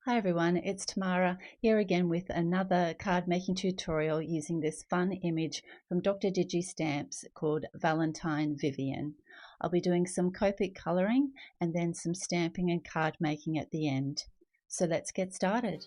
Hi everyone, it's Tamara here again with another card making tutorial using this fun image from Doctor Digi stamps called Valentine Vivian. I'll be doing some Copic coloring and then some stamping and card making at the end. So let's get started.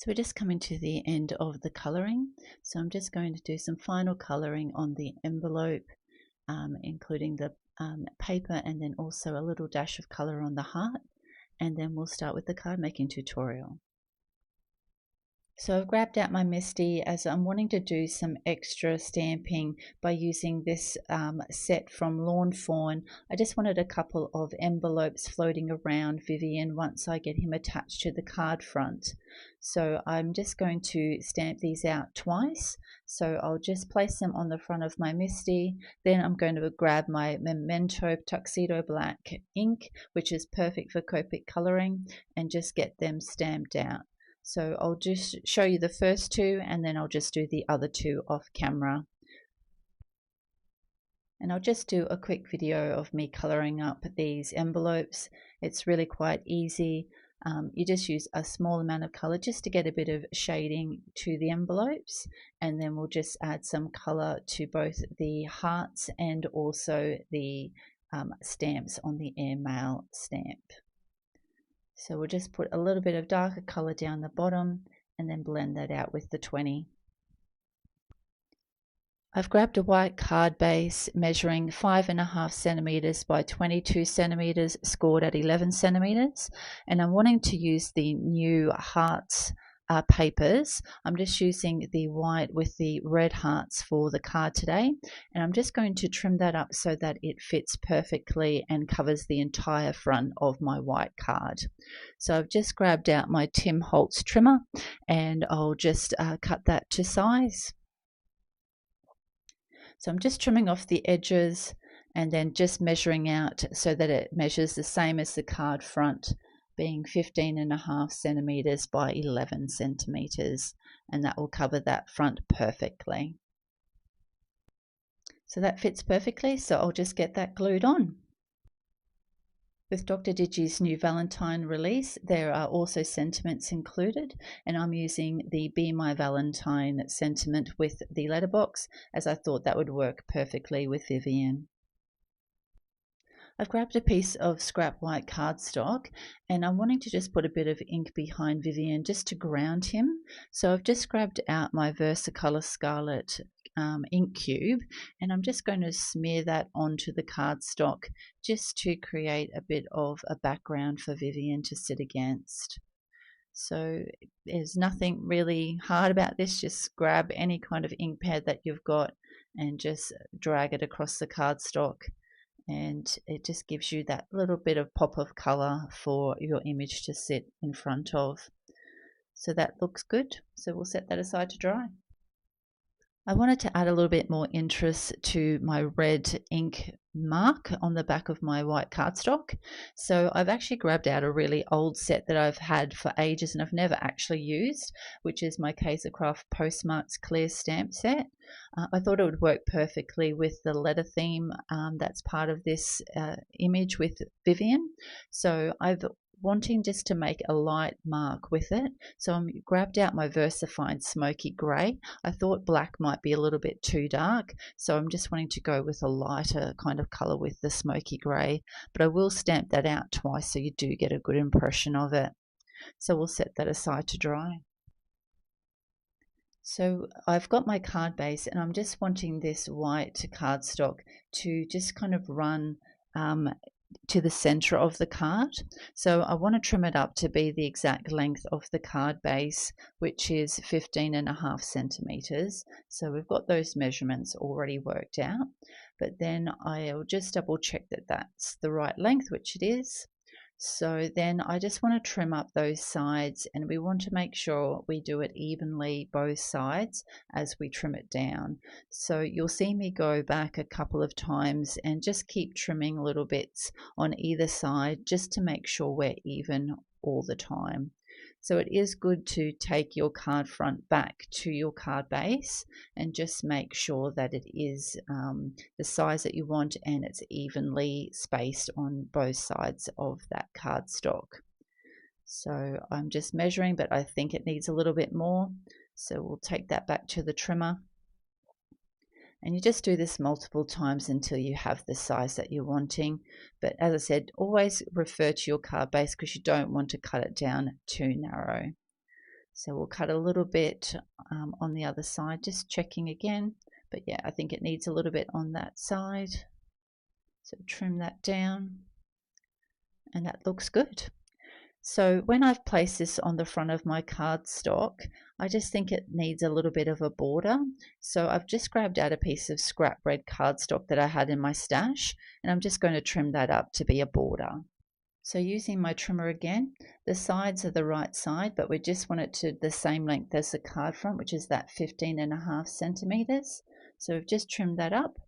So we're just coming to the end of the colouring. So I'm just going to do some final colouring on the envelope, including the paper, and then also a little dash of colour on the heart. And then we'll start with the card making tutorial. So I've grabbed out my MISTI as I'm wanting to do some extra stamping by using this set from Lawn Fawn. I just wanted a couple of envelopes floating around Vivian once I get him attached to the card front. So I'm just going to stamp these out twice. So I'll just place them on the front of my MISTI. Then I'm going to grab my Memento Tuxedo Black ink, which is perfect for Copic Coloring, and just get them stamped out. So I'll just show you the first two, and then I'll just do the other two off camera. And I'll just do a quick video of me colouring up these envelopes. It's really quite easy. You just use a small amount of colour just to get a bit of shading to the envelopes, and then we'll just add some colour to both the hearts and also the stamps on the airmail stamp. So we'll just put a little bit of darker colour down the bottom and then blend that out with the 20. I've grabbed a white card base measuring 5.5 centimeters by 22 centimeters, scored at 11 centimeters, and I'm wanting to use the new hearts papers. I'm just using the white with the red hearts for the card today, and I'm just going to trim that up so that it fits perfectly and covers the entire front of my white card. So I've just grabbed out my Tim Holtz trimmer, and I'll just cut that to size. So I'm just trimming off the edges and then just measuring out so that it measures the same as the card front, being 15.5 centimeters by 11 centimeters, and that will cover that front perfectly. So that fits perfectly, so I'll just get that glued on. With Doctor Digi's new Valentine release, there are also sentiments included, and I'm using the Be My Valentine sentiment with the letterbox, as I thought that would work perfectly with Vivian. I've grabbed a piece of scrap white cardstock, and I'm wanting to just put a bit of ink behind Vivian just to ground him. So I've just grabbed out my Versacolor Scarlet ink cube, and I'm just going to smear that onto the cardstock just to create a bit of a background for Vivian to sit against. So there's nothing really hard about this. Just grab any kind of ink pad that you've got and just drag it across the cardstock, and it just gives you that little bit of pop of color for your image to sit in front of. So that looks good. So we'll set that aside to dry. I wanted to add a little bit more interest to my red ink mark on the back of my white cardstock. So I've actually grabbed out a really old set that I've had for ages and I've never actually used, which is my Craft Postmarks Clear Stamp set. I thought it would work perfectly with the letter theme that's part of this image with Vivian. So I've wanting just to make a light mark with it, so I grabbed out my VersaFine Smoky Grey. I thought black might be a little bit too dark, so I'm just wanting to go with a lighter kind of colour with the Smoky Grey, but I will stamp that out twice so you do get a good impression of it. So we'll set that aside to dry. So I've got my card base and I'm just wanting this white cardstock to just kind of run to the center of the card. So I want to trim it up to be the exact length of the card base, which is 15.5 centimeters. So we've got those measurements already worked out, but then I'll just double check that that's the right length, which it is. So then I just want to trim up those sides, and we want to make sure we do it evenly both sides as we trim it down. So you'll see me go back a couple of times and just keep trimming little bits on either side just to make sure we're even all the time. So it is good to take your card front back to your card base and just make sure that it is the size that you want and it's evenly spaced on both sides of that cardstock. So I'm just measuring, but I think it needs a little bit more. So we'll take that back to the trimmer. And you just do this multiple times until you have the size that you're wanting. But as I said, always refer to your card base because you don't want to cut it down too narrow. So we'll cut a little bit on the other side, just checking again. But yeah, I think it needs a little bit on that side. So trim that down, and that looks good. So when I've placed this on the front of my cardstock, I just think it needs a little bit of a border. So I've just grabbed out a piece of scrap red cardstock that I had in my stash, and I'm just going to trim that up to be a border. So using my trimmer again, the sides are the right side, but we just want it to the same length as the card front, which is that 15.5 centimeters. So we've just trimmed that up,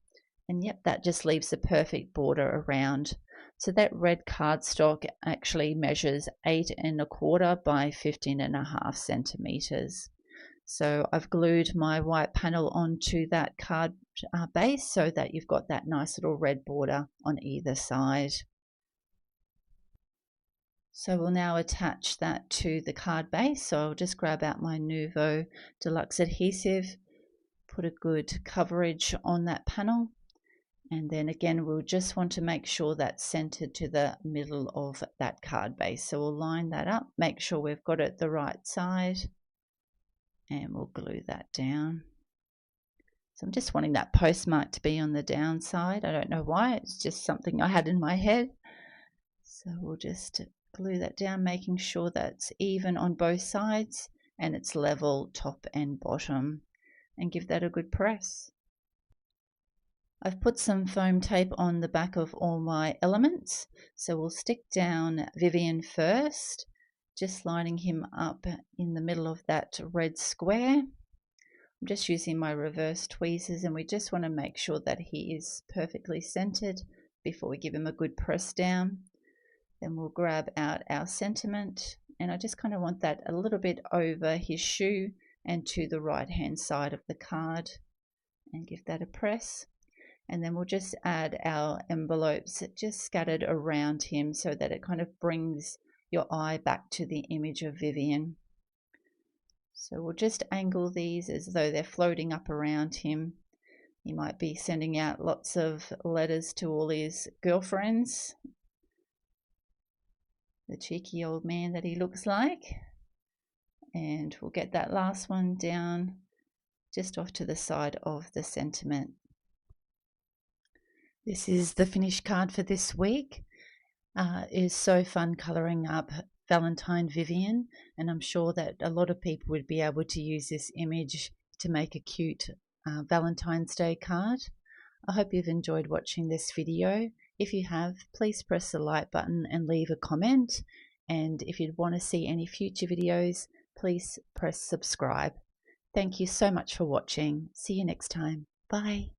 and yep, that just leaves the perfect border around. So that red cardstock actually measures 8.25 by 15.5 centimeters. So I've glued my white panel onto that card base so that you've got that nice little red border on either side. So we'll now attach that to the card base. So I'll just grab out my Nuvo Deluxe adhesive, put a good coverage on that panel. And then again, we'll just want to make sure that's centered to the middle of that card base. So we'll line that up, make sure we've got it the right side, and we'll glue that down. So I'm just wanting that postmark to be on the down side. I don't know why, it's just something I had in my head. So we'll just glue that down, making sure that's even on both sides and it's level top and bottom, and give that a good press. I've put some foam tape on the back of all my elements, so we'll stick down Vivian first, just lining him up in the middle of that red square. I'm just using my reverse tweezers, and we just want to make sure that he is perfectly centered before we give him a good press down. Then we'll grab out our sentiment, and I just kind of want that a little bit over his shoe and to the right hand side of the card, and give that a press. And then we'll just add our envelopes just scattered around him so that it kind of brings your eye back to the image of Vivian. So we'll just angle these as though they're floating up around him. He might be sending out lots of letters to all his girlfriends, the cheeky old man that he looks like. And we'll get that last one down just off to the side of the sentiment. This is the finished card for this week. It is so fun colouring up Valentine Vivian, and I'm sure that a lot of people would be able to use this image to make a cute Valentine's Day card. I hope you've enjoyed watching this video. If you have, please press the like button and leave a comment. And if you'd want to see any future videos, please press subscribe. Thank you so much for watching. See you next time. Bye.